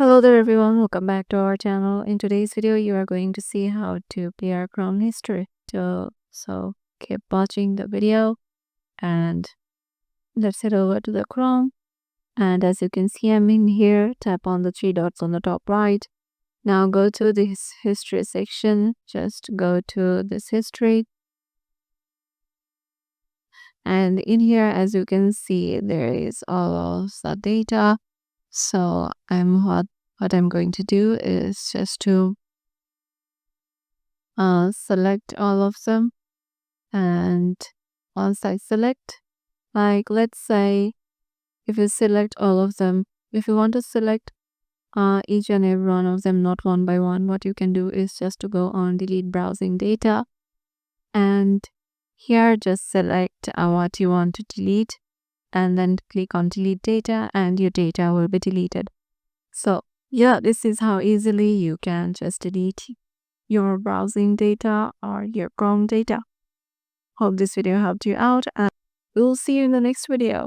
Hello there everyone, welcome back to our channel. In today's video, you are going to see how to clear Chrome history. So keep watching the video and let's head over to the Chrome. And as you can see, I'm in here. Tap on the three dots on the top right. Now go to this history section. Just go to this history. And in here, as you can see, there is all of the data. So what I'm going to do is just to select all of them, and once I select, like let's say if you select all of them, if you want to select each and every one of them, not one by one, what you can do is just to go on delete browsing data, and here just select what you want to delete and then click on delete data and your data will be deleted. So yeah, this is how easily you can just delete your browsing data or your Chrome data. Hope this video helped you out and we'll see you in the next video.